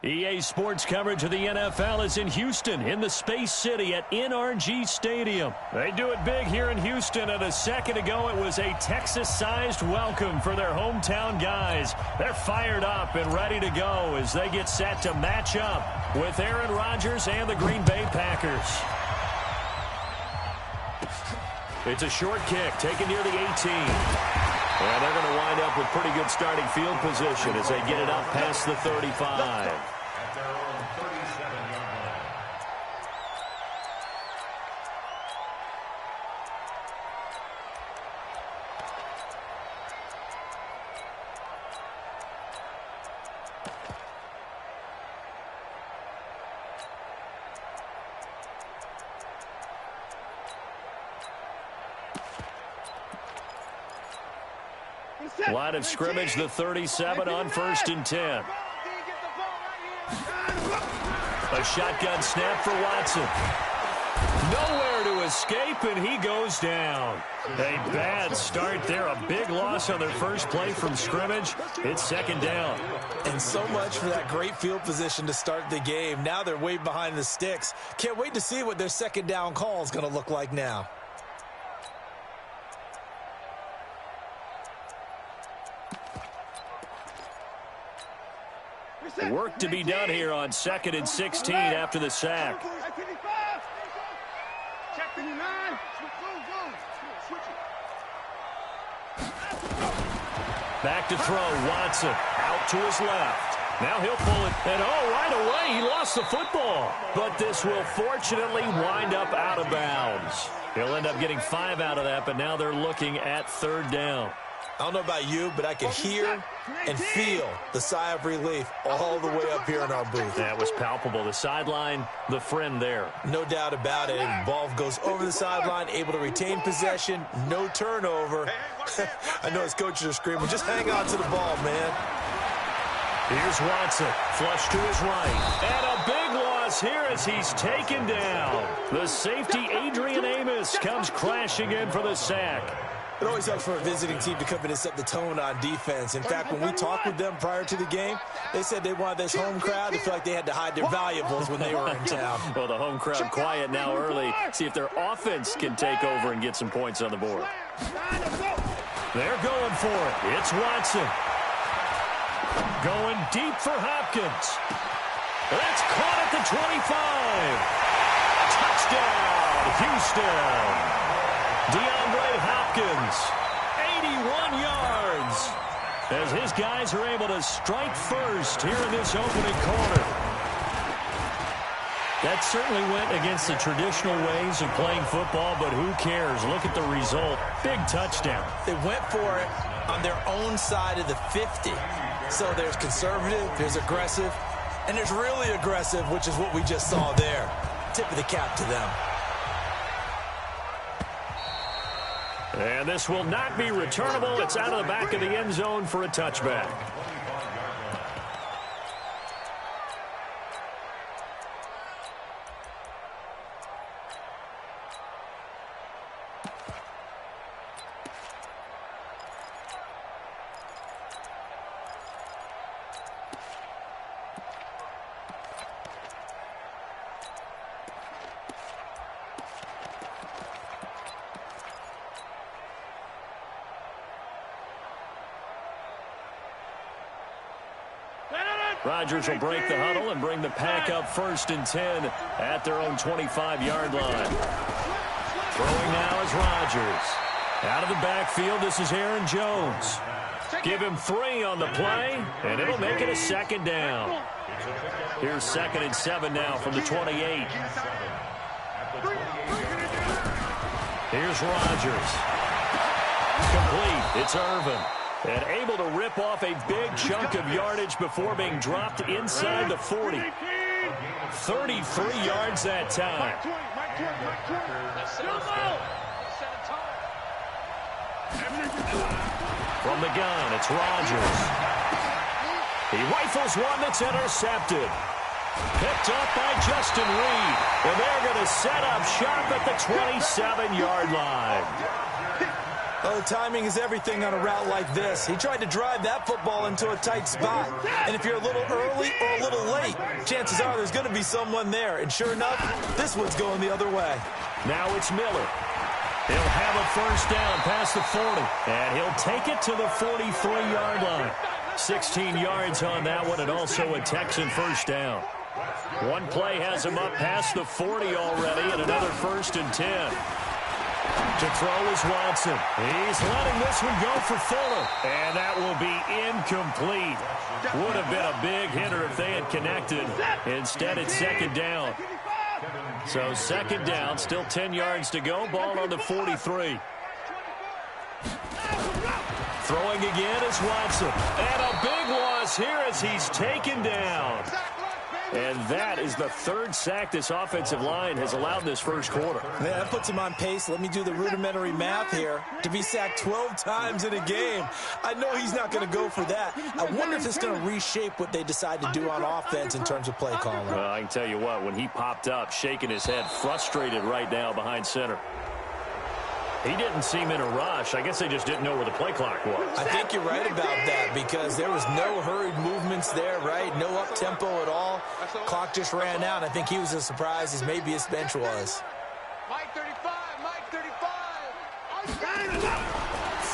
EA Sports coverage of the NFL is in Houston, in the Space City at NRG Stadium. They do it big here in Houston, and a second ago it was a Texas-sized welcome for their hometown guys. They're fired up and ready to go as they get set to match up with Aaron Rodgers and the Green Bay Packers. It's a short kick taken near the 18. And they're going to wind up with pretty good starting field position as they get it up past the 35. Line of scrimmage, the 37 on 1st and 10. A shotgun snap for Watson. Nowhere to escape, and he goes down. A bad start there. A big loss on their first play from scrimmage. It's 2nd down. And so much for that great field position to start the game. Now they're way behind the sticks. Can't wait to see what their 2nd down call is going to look like now. Work to be done here on 2nd and 16 after the sack. Back to throw, Watson out to his left. Now he'll pull it, and right away he lost the football. But this will fortunately wind up out of bounds. He'll end up getting 5 out of that, but now they're looking at 3rd down. I don't know about you, but I can hear and feel the sigh of relief all the way up here in our booth. That was palpable. The sideline, the friend there. No doubt about it. Ball goes over the sideline, able to retain possession, no turnover. I know his coaches are screaming, just hang on to the ball, man. Here's Watson, flush to his right. And a big loss here as he's taken down. The safety, Adrian Amos, comes crashing in for the sack. It always helps for a visiting team to come in and set the tone on defense. In fact, when we talked with them prior to the game, they said they wanted this home crowd to feel like they had to hide their valuables when they were in town. Well, the home crowd quiet now early. See if their offense can take over and get some points on the board. They're going for it. It's Watson. Going deep for Hopkins. That's caught at the 25. Touchdown, Houston. DeAndre Hopkins, 81 yards, as his guys are able to strike first here in this opening quarter. That certainly went against the traditional ways of playing football, but who cares? Look at the result. Big touchdown. They went for it on their own side of the 50. So there's conservative, there's aggressive, and there's really aggressive, which is what we just saw there. Tip of the cap to them. And this will not be returnable. It's out of the back of the end zone for a touchback. Rodgers will break the huddle and bring the pack up 1st and 10 at their own 25-yard line. Throwing now is Rodgers. Out of the backfield, this is Aaron Jones. Give him 3 on the play, and it'll make it a 2nd down. Here's 2nd and 7 now from the 28. Here's Rodgers. Complete. It's Irvin. And able to rip off a big chunk of yardage before being dropped inside the 40. 33 yards that time. From the gun, it's Rodgers. He rifles one that's intercepted. Picked up by Justin Reed. And they're going to set up shop at the 27-yard line. Oh, timing is everything on a route like this. He tried to drive that football into a tight spot. And if you're a little early or a little late, chances are there's going to be someone there. And sure enough, this one's going the other way. Now it's Miller. He'll have a first down past the 40, and he'll take it to the 43-yard line. 16 yards on that one, and also a Texan first down. One play has him up past the 40 already, and another 1st and 10. To throw is Watson. He's letting this one go for Fuller, and that will be incomplete. Would have been a big hitter if they had connected. Instead, it's 2nd down. So 2nd down, still 10 yards to go. Ball on the 43. Throwing again is Watson. And a big loss here as he's taken down. And that is the 3rd sack this offensive line has allowed this first quarter. Yeah, that puts him on pace. Let me do the rudimentary math here. To be sacked 12 times in a game. I know he's not going to go for that. I wonder if it's going to reshape what they decide to do on offense in terms of play calling. Well, I can tell you what, when he popped up, shaking his head, frustrated right now behind center. He didn't seem in a rush. I guess they just didn't know where the play clock was. I think you're right about that because there was no hurried movements there, right? No up-tempo at all. Clock just ran out. I think he was as surprised as maybe his bench was. Mike 35, Mike 35.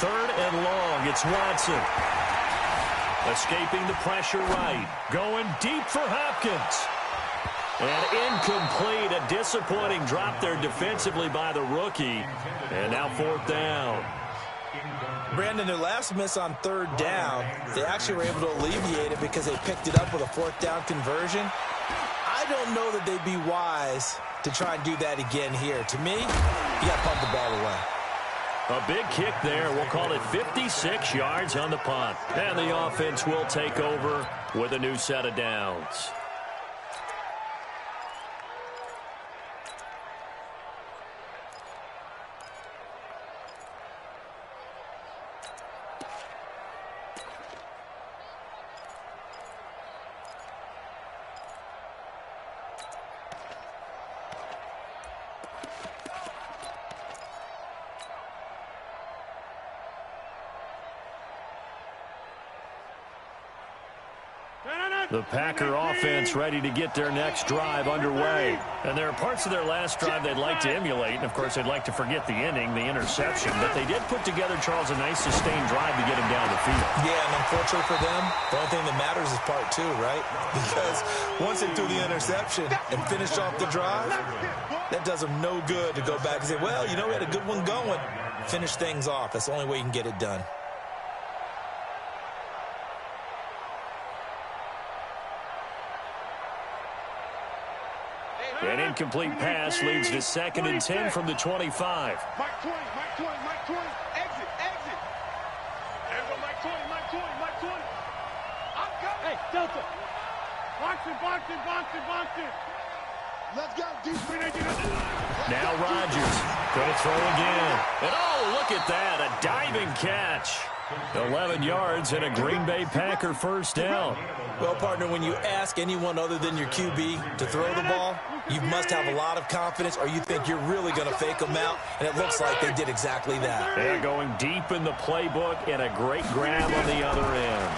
3rd and long. It's Watson. Escaping the pressure right. Going deep for Hopkins. And incomplete, a disappointing drop there defensively by the rookie. And now 4th down. Brandon, their last miss on 3rd down, they actually were able to alleviate it because they picked it up with a 4th down conversion. I don't know that they'd be wise to try and do that again here. To me, you got to pump the ball away. A big kick there. We'll call it 56 yards on the punt. And the offense will take over with a new set of downs. The Packer offense ready to get their next drive underway. And there are parts of their last drive they'd like to emulate. And, of course, they'd like to forget the inning, the interception. But they did put together, Charles, a nice sustained drive to get him down the field. Yeah, and unfortunately for them, the only thing that matters is part 2, right? Because once they threw the interception and finished off the drive, that does them no good to go back and say, well, you know, we had a good one going. Finish things off. That's the only way you can get it done. An incomplete pass leads to 2nd and 10 from the 25. Mike 20, Mike 20, Mike 20. Exit, exit. There go Mike 20, Mike 20, Mike 20. I'm coming. Hey, Delta. Box it, box it, box it, box it. Let's go. Deep screen agent. Now Rodgers going to throw again. And oh, look at that. A diving catch. 11 yards and a Green Bay Packer first down. Well, partner, when you ask anyone other than your QB to throw the ball, you must have a lot of confidence or you think you're really going to fake them out, and it looks like they did exactly that. They're going deep in the playbook and a great grab on the other end.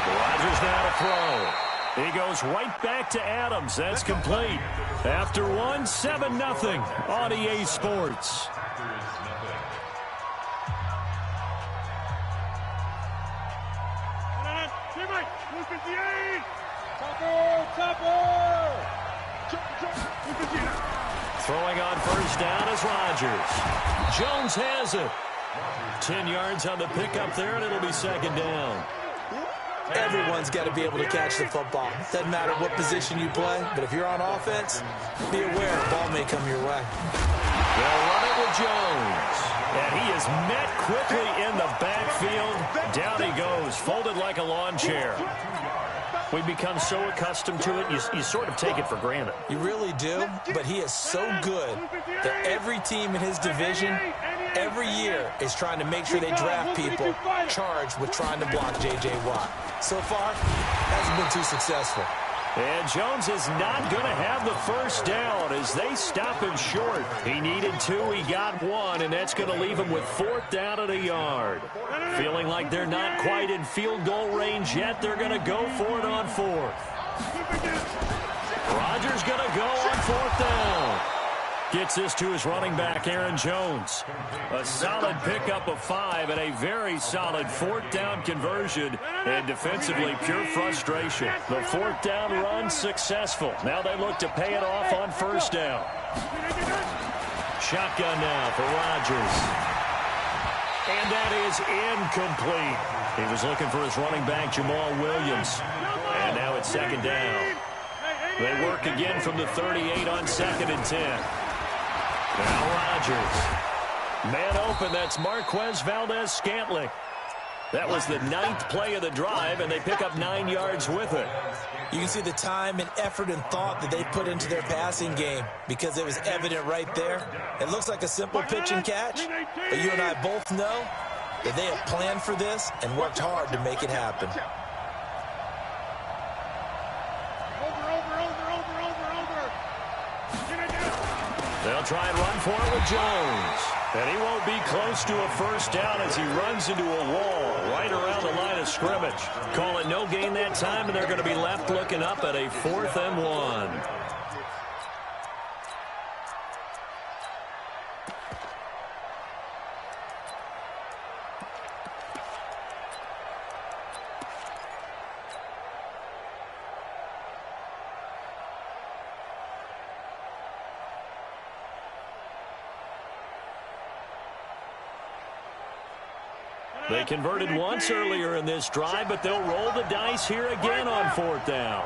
Rodgers now to throw. He goes right back to Adams. That's complete. After 7-0 on EA Sports. Throwing on first down is Rodgers. Jones has it. 10 yards on the pickup there, and it'll be 2nd down. Everyone's got to be able to catch the football. Doesn't matter what position you play, but if you're on offense, be aware the ball may come your way. They'll run it with Jones. And he is met quickly in the backfield. Down he goes, folded like a lawn chair. We become so accustomed to it, you sort of take it for granted. You really do, but he is so good that every team in his division, every year, is trying to make sure they draft people charged with trying to block J.J. Watt. So far, hasn't been too successful. And Jones is not going to have the first down as they stop him short. He needed 2, he got 1, and that's going to leave him with 4th down at a yard. Feeling like they're not quite in field goal range yet, they're going to go for it on 4th. 4th down. Gets this to his running back, Aaron Jones. A solid pickup of 5 and a very solid 4th down conversion. And defensively, pure frustration. The 4th down run successful. Now they look to pay it off on 1st down. Shotgun now for Rodgers. And that is incomplete. He was looking for his running back, Jamal Williams. And now it's 2nd down. They work again from the 38 on 2nd and 10. Now Rodgers. Man open, that's Marquez Valdez-Scantling. That was the 9th play of the drive, and they pick up 9 yards with it. You can see the time and effort and thought that they put into their passing game because it was evident right there. It looks like a simple pitch and catch, but you and I both know that they have planned for this and worked hard to make it happen. They'll try and run for it with Jones. And he won't be close to a 1st down as he runs into a wall right around the line of scrimmage. Call it no gain that time, and they're going to be left looking up at a 4th and 1. They converted once earlier in this drive, but they'll roll the dice here again on 4th down.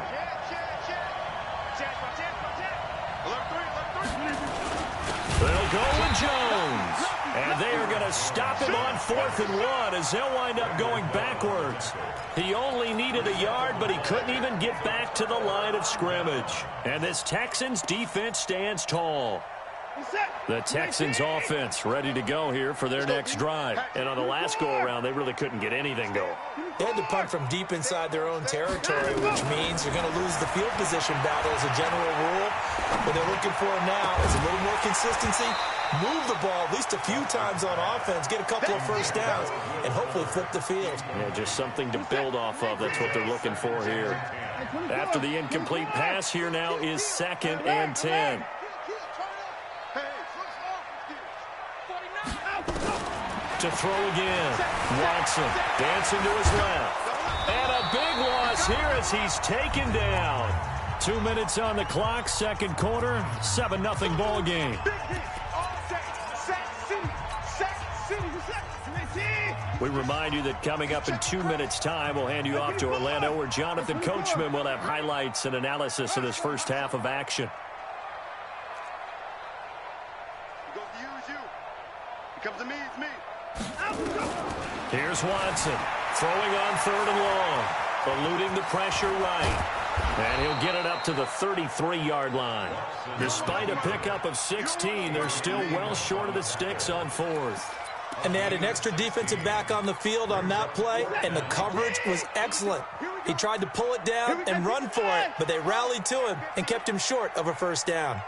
They'll go with Jones. And they are going to stop him on 4th and 1 as they'll wind up going backwards. He only needed a yard, but he couldn't even get back to the line of scrimmage. And this Texans defense stands tall. The Texans offense ready to go here for their next drive. And on the last go-around, they really couldn't get anything going. They had to punt from deep inside their own territory, which means you're going to lose the field position battle as a general rule. What they're looking for now is a little more consistency, move the ball at least a few times on offense, get a couple of 1st downs, and hopefully flip the field. Yeah, just something to build off of. That's what they're looking for here. After the incomplete pass, here now is 2nd and 10. To throw again. Watson dancing to his left. And a big loss here as he's taken down. 2 minutes on the clock, 2nd quarter, 7-0 ball game. We remind you that coming up in 2 minutes' time, we'll hand you off to Orlando, where Jonathan Coachman will have highlights and analysis of this first half of action. Comes to me, it's me. Here's Watson throwing on 3rd and long, eluding the pressure right. And he'll get it up to the 33-yard line. Despite a pickup of 16, they're still well short of the sticks on 4th. And they had an extra defensive back on the field on that play, and the coverage was excellent. He tried to pull it down and run for it, but they rallied to him and kept him short of a 1st down.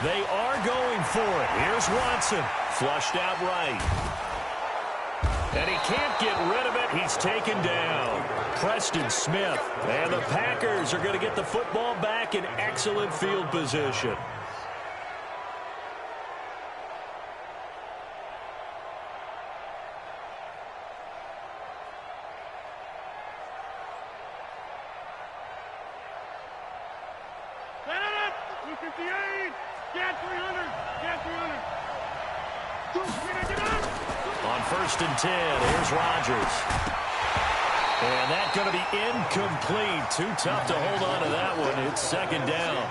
They are going for it. Here's Watson, flushed out right. And he can't get rid of it. He's taken down. Preston Smith. And the Packers are going to get the football back in excellent field position. On 1st and 10, here's Rodgers. And that's going to be incomplete. Too tough to hold on to that one. It's 2nd down.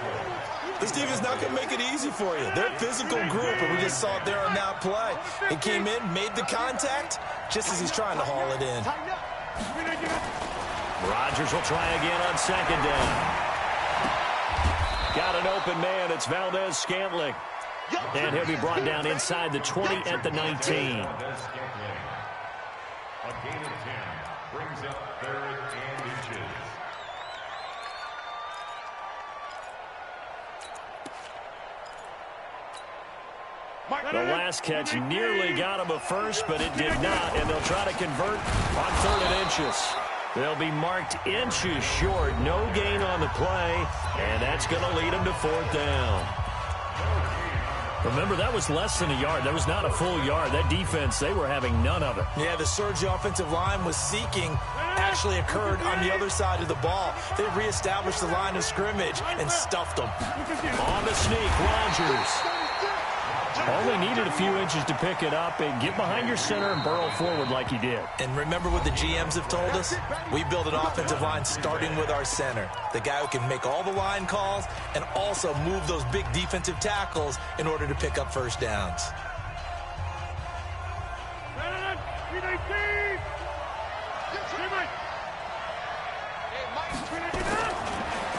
This defense is not going to make it easy for you. They're a physical group, and we just saw it there on that play. It came in, made the contact, just as he's trying to haul it in. Rodgers will try again on 2nd down. Got an open man. It's Valdez-Scantling. And he'll be brought down inside the 20 at the 19. A gain of 10 brings up 3rd and inches. The last catch nearly got him a first, but it did not, and they'll try to convert on 3rd and inches. They'll be marked inches short. No gain on the play, and that's going to lead them to fourth down. Remember, that was less than a yard. That was not a full yard. That defense, they were having none of it. Yeah, the surge the offensive line was seeking actually occurred on the other side of the ball. They reestablished the line of scrimmage and stuffed them. On the sneak, Rodgers. Only needed a few inches to pick it up and get behind your center and burrow forward like he did. And remember what the GMs have told us? We build an offensive line starting with our center, the guy who can make all the line calls and also move those big defensive tackles in order to pick up first downs.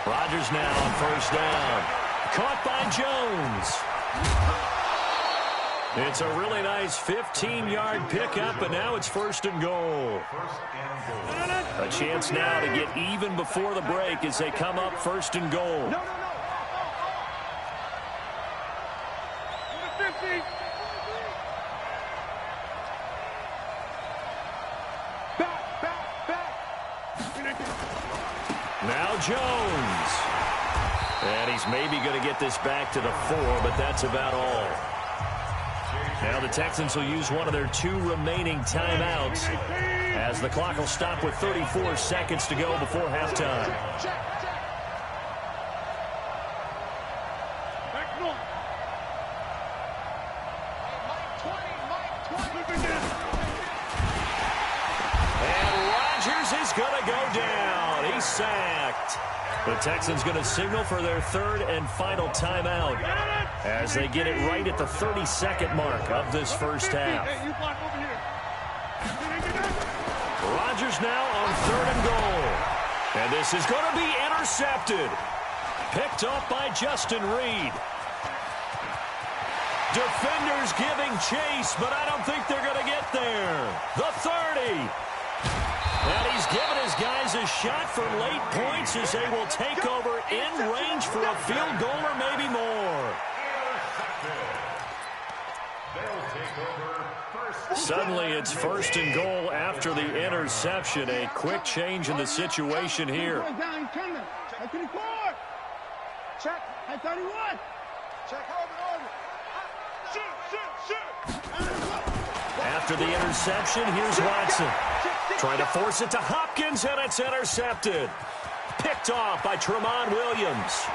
Rodgers now on first down. Caught by Jones. It's a really nice 15-yard pickup, and now it's first and goal. A chance now to get even before the break as they come up first and goal. Now Jones. And he's maybe going to get this back to the 4, but that's about all. Now the Texans will use one of their 2 remaining timeouts as the clock will stop with 34 seconds to go before halftime. And Rodgers is going to go down. He's sacked. The Texans going to signal for their 3rd and final timeout as they get it right at the 32nd mark of this first half. Rodgers now on 3rd and goal. And this is going to be intercepted. Picked off by Justin Reed. Defenders giving chase, but I don't think they're going to get there. The 30. And he's given his guys a shot for late points as they will take over in range for a field goal or maybe more. Suddenly it's first and goal after the interception. A quick change in the situation here. Check. At 31. Check over. After the interception, here's Watson. Trying to force it to Hopkins, and it's intercepted. Picked off by Tramon Williams.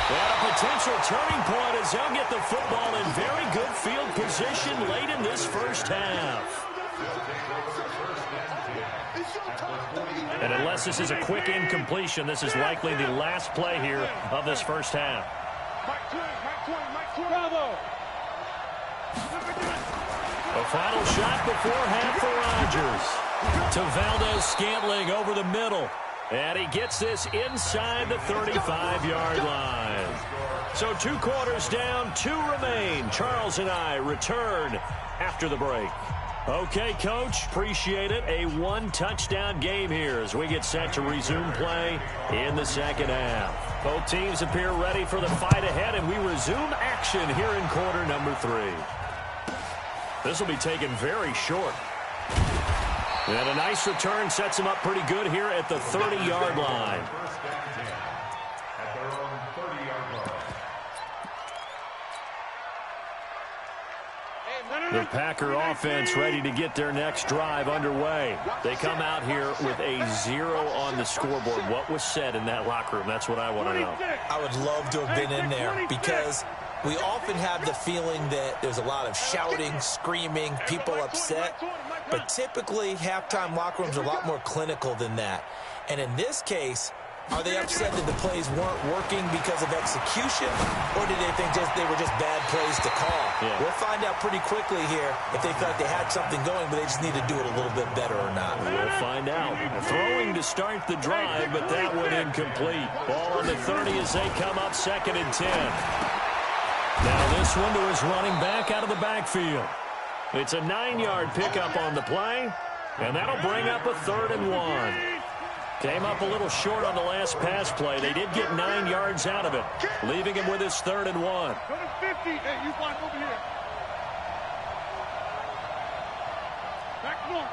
And a potential turning point as they'll get the football in very good field position late in this first half. And unless this is a quick incompletion, this is likely the last play here of this first half. A final shot before half for Rodgers. To Valdez-Scantling over the middle. And he gets this inside the 35-yard line. So 2 quarters down, 2 remain. Charles and I return after the break. Okay, Coach, appreciate it. A 1-touchdown game here as we get set to resume play in the second half. Both teams appear ready for the fight ahead, and we resume action here in quarter number 3. This will be taken very short. And a nice return sets him up pretty good here at the 30-yard line. The Packer offense ready to get their next drive underway. They come out here with a 0 on the scoreboard. What was said in that locker room? That's what I want to know. I would love to have been in there because we often have the feeling that there's a lot of shouting, screaming, people upset. But typically, halftime locker rooms are a lot more clinical than that. And in this case, are they upset that the plays weren't working because of execution, or did they think they were just bad plays to call? Yeah. We'll find out pretty quickly here if they felt like they had something going, but they just need to do it a little bit better or not. We'll find out. Throwing to start the drive, but that one incomplete. Ball on the 30 as they come up 2nd and 10. Now this one to his running back out of the backfield. It's a 9-yard pickup on the play, and that'll bring up a 3rd and 1. Came up a little short on the last pass play. They did get 9 yards out of it, leaving him with his 3rd and 1. Go to 50. Hey, you block over here. Back north.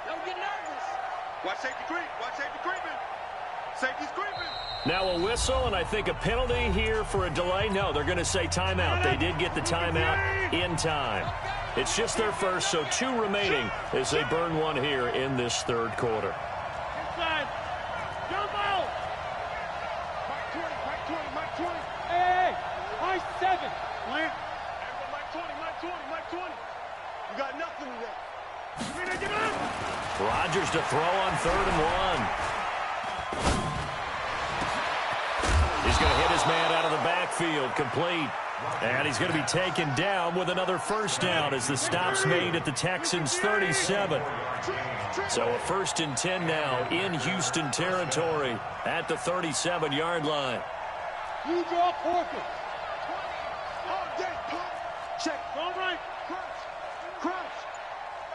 Don't get nervous. Watch safety creep. Watch safety creeping. Safety's creeping. Now a whistle, and I think a penalty here for a delay. No, they're going to say timeout. They did get the timeout in time. It's just their first, so 2 remaining as they burn one here in this third quarter. Inside. Jump out. Mike 20, Mike 20, Mike 20. Hey, Mike 7. Plant. Everyone, Mike 20, Mike 20, Mike 20. You got nothing today. Rodgers to throw on 3rd and 1. He's going to hit his man out of the backfield, complete. And he's going to be taken down with another first down as the stop's made at the Texans' 37. So a 1st and 10 now in Houston territory at the 37-yard line. You draw forfeit. All day, pump. Check. All right. Crunch.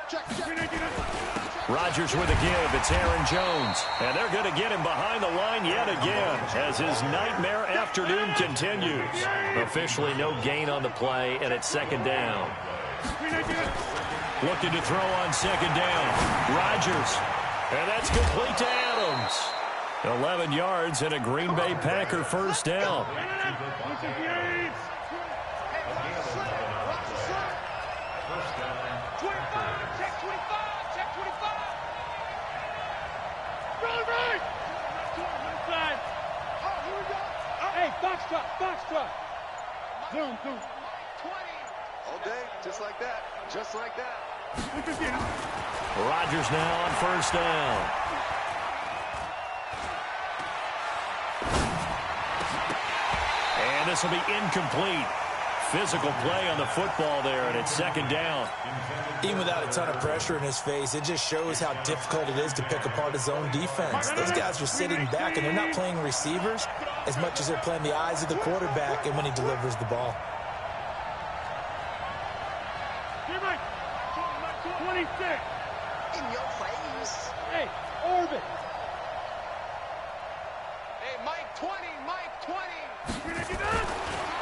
Check. Rodgers with a give. It's Aaron Jones. And they're going to get him behind the line yet again as his nightmare afternoon continues. Officially no gain on the play, and it's 2nd down. Looking to throw on 2nd down. Rodgers. And that's complete to Adams. 11 yards and a Green Bay Packer first down. Box truck. Zoom. 20. All day, just like that. Just like that. Rodgers now on 1st down. And this will be incomplete. Physical play on the football there, and it's 2nd down. Even without a ton of pressure in his face, it just shows how difficult it is to pick apart his own defense. Those guys are sitting back, and they're not playing receivers as much as they're playing the eyes of the quarterback and when he delivers the ball. 26. In your face. Hey, orbit. Hey, Mike 20, Mike 20.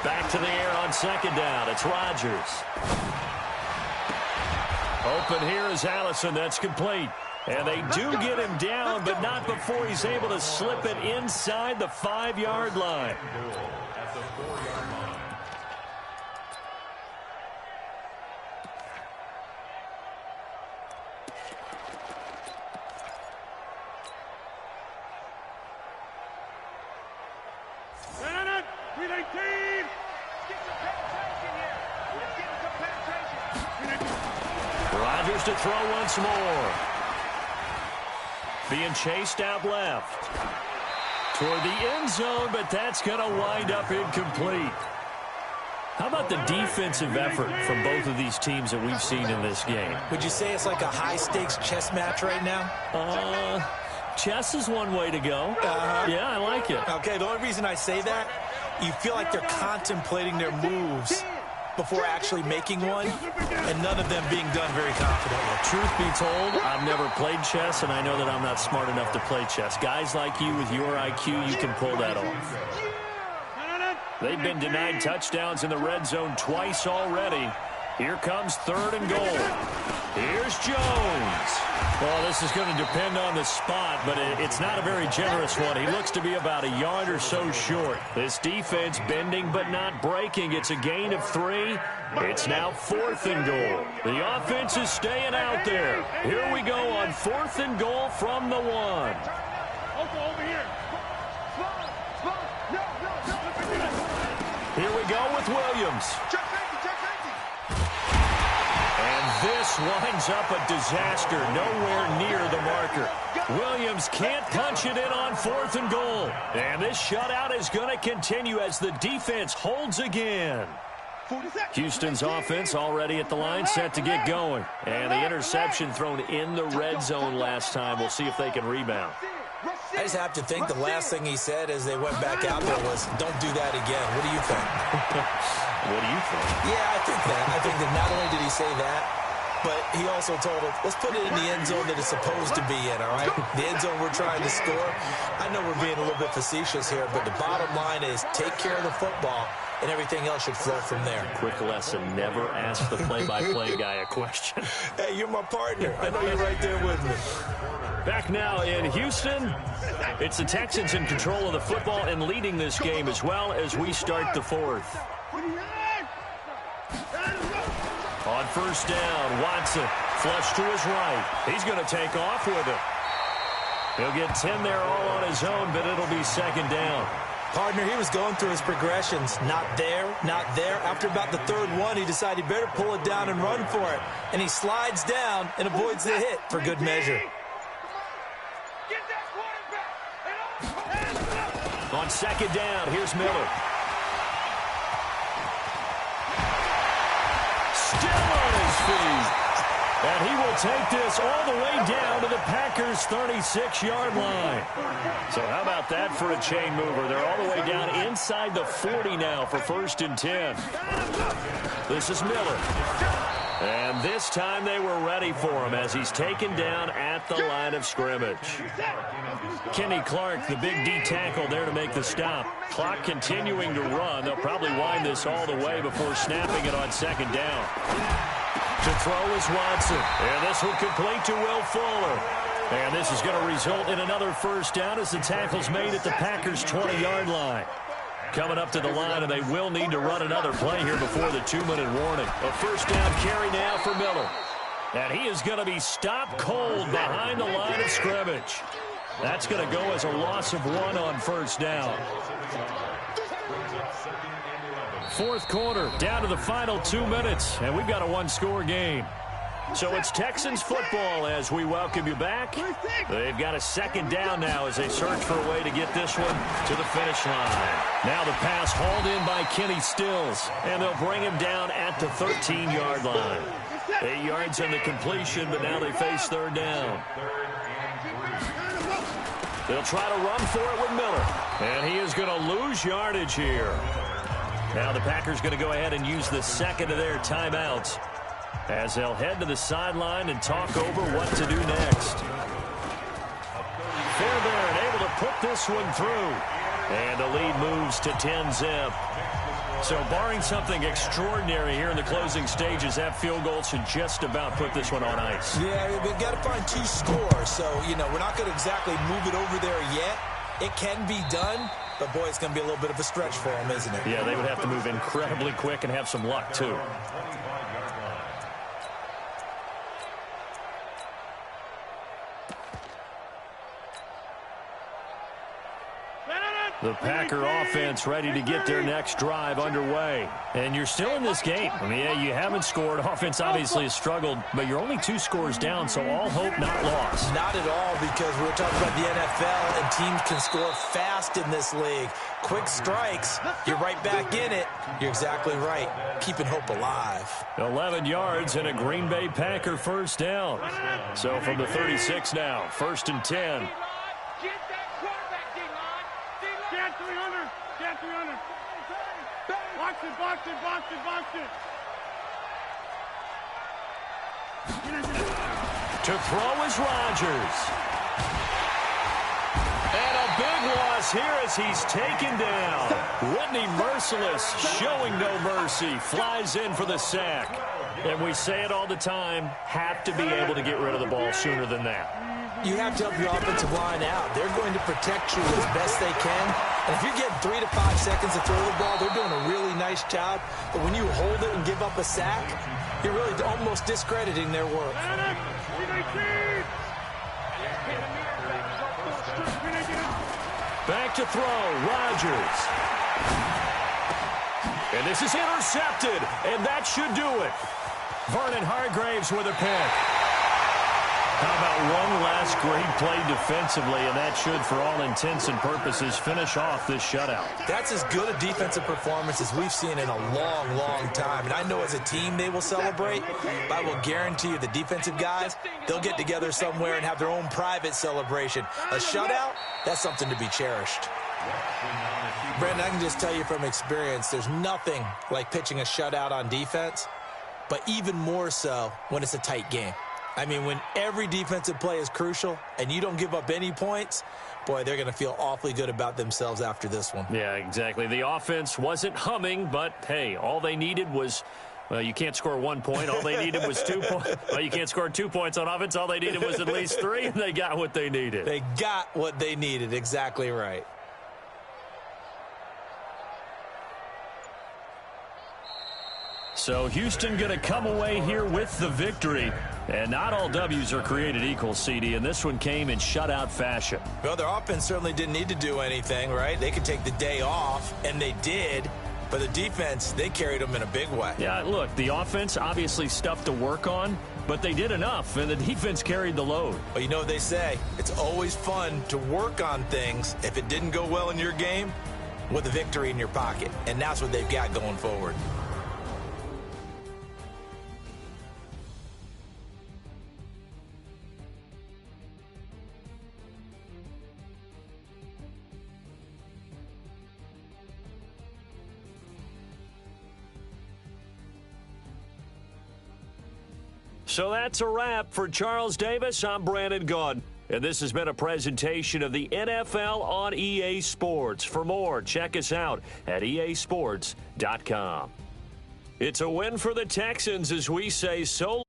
Back to the air on 2nd down. It's Rodgers. Open here is Allison. That's complete. And they do get him down, but not before he's able to slip it inside the 5-yard line. Rodgers to throw once more. Being chased out left. Toward the end zone, but that's going to wind up incomplete. How about the defensive effort from both of these teams that we've seen in this game? Would you say it's like a high-stakes chess match right now? Chess is one way to go. Yeah, I like it. Okay, the only reason I say that, you feel like they're contemplating their moves before actually making one, and none of them being done very confidently. Truth be told, I've never played chess, and I know that I'm not smart enough to play chess. Guys like you with your IQ, you can pull that off. They've been denied touchdowns in the red zone twice already. Here comes 3rd and goal. Here's Jones. Well, this is going to depend on the spot, but it's not a very generous one. He looks to be about a yard or so short. This defense bending but not breaking. It's a gain of 3. It's now 4th and goal. The offense is staying out there. Here we go on 4th and goal from the 1. Over here. Here we go with Williams. And this winds up a disaster, nowhere near the marker. Williams can't punch it in on 4th and goal. And this shutout is going to continue as the defense holds again. Houston's offense already at the line, set to get going. And the interception thrown in the red zone last time. We'll see if they can rebound. I just have to think the last thing he said as they went back out there was, don't do that again. What do you think? What do you think? Yeah, I think that. I think that not only did he say that, but he also told him, let's put it in the end zone that it's supposed to be in, all right? The end zone we're trying to score. I know we're being a little bit facetious here, but the bottom line is take care of the football and everything else should flow from there. Quick lesson, never ask the play-by-play guy a question. Hey, you're my partner. I know you're right there with me. Back now in Houston, it's the Texans in control of the football and leading this game as well as we start the fourth. On first down, Watson flush to his right. He's going to take off with it. He'll get 10 there all on his own, but it'll be second down. Partner, he was going through his progressions. Not there, not there. After about the third one, he decided he better pull it down and run for it. And he slides down and avoids the hit for good measure. On second down, here's Miller. Still on his feet. And he will take this all the way down to the Packers' 36-yard line. So how about that for a chain mover? They're all the way down inside the 40 now for first and 10. This is Miller. And this time they were ready for him as he's taken down at the line of scrimmage. Kenny Clark, the big D tackle there to make the stop. Clock continuing to run. They'll probably wind this all the way before snapping it on second down. To throw is Watson. And this will complete to Will Fuller. And this is going to result in another first down as the tackle's made at the Packers' 20-yard line. Coming up to the line, and they will need to run another play here before the 2-minute warning. A first down carry now for Miller. And he is going to be stopped cold behind the line of scrimmage. That's going to go as a loss of 1 on first down. Fourth quarter, down to the final 2 minutes, and we've got a one-score game. So it's Texans football as we welcome you back. They've got a second down now as they search for a way to get this one to the finish line. Now the pass hauled in by Kenny Stills, and they'll bring him down at the 13-yard line. 8 yards on the completion, but now they face third down. They'll try to run for it with Miller, and he is going to lose yardage here. Now the Packers going to go ahead and use the second of their timeouts as they'll head to the sideline and talk over what to do next. Fairbairn able to put this one through, and the lead moves to 10-zip. So barring something extraordinary here in the closing stages, that field goal should just about put this one on ice. Yeah, we've got to find 2 scores. So, we're not going to exactly move it over there yet. It can be done, but, boy, it's going to be a little bit of a stretch for them, isn't it? Yeah, they would have to move incredibly quick and have some luck, too. The Packer offense ready to get their next drive underway. And you're still in this game. I mean, yeah, you haven't scored. Offense obviously has struggled, but you're only 2 scores down, so all hope not lost. Not at all, because we're talking about the NFL, and teams can score fast in this league. Quick strikes, you're right back in it. You're exactly right. Keeping hope alive. 11 yards and a Green Bay Packer first down. So from the 36 now, first and 10. Box it. To throw is Rodgers. And a big loss here as he's taken down. Whitney Merciless showing no mercy. Flies in for the sack. And we say it all the time, have to be able to get rid of the ball sooner than that. You have to help your offensive line out. They're going to protect you as best they can. And if you're getting 3 to 5 seconds to throw the ball, they're doing a really nice job. But when you hold it and give up a sack, you're really almost discrediting their work. Back to throw, Rodgers. And this is intercepted, and that should do it. Vernon Hargreaves with a pick. How about one last great play defensively, and that should, for all intents and purposes, finish off this shutout. That's as good a defensive performance as we've seen in a long, long time. And I know as a team they will celebrate, but I will guarantee you the defensive guys, they'll get together somewhere and have their own private celebration. A shutout, that's something to be cherished. Brandon, I can just tell you from experience, there's nothing like pitching a shutout on defense, but even more so when it's a tight game. I mean, when every defensive play is crucial and you don't give up any points, boy, they're going to feel awfully good about themselves after this one. Yeah, exactly. The offense wasn't humming, but, hey, all they needed was, well, you can't score 1 point. All they needed was 2 points. Well, you can't score 2 points on offense. All they needed was at least 3, and they got what they needed. They got what they needed. Exactly right. So Houston going to come away here with the victory. And not all W's are created equal, CD, and this one came in shutout fashion. Well, their offense certainly didn't need to do anything, right? They could take the day off, and they did. But the defense, they carried them in a big way. Yeah, look, the offense, obviously stuff to work on, but they did enough, and the defense carried the load. Well, you know what they say. It's always fun to work on things if it didn't go well in your game with a victory in your pocket. And that's what they've got going forward. So that's a wrap for Charles Davis. I'm Brandon Gunn, and this has been a presentation of the NFL on EA Sports. For more, check us out at easports.com. It's a win for the Texans as we say so.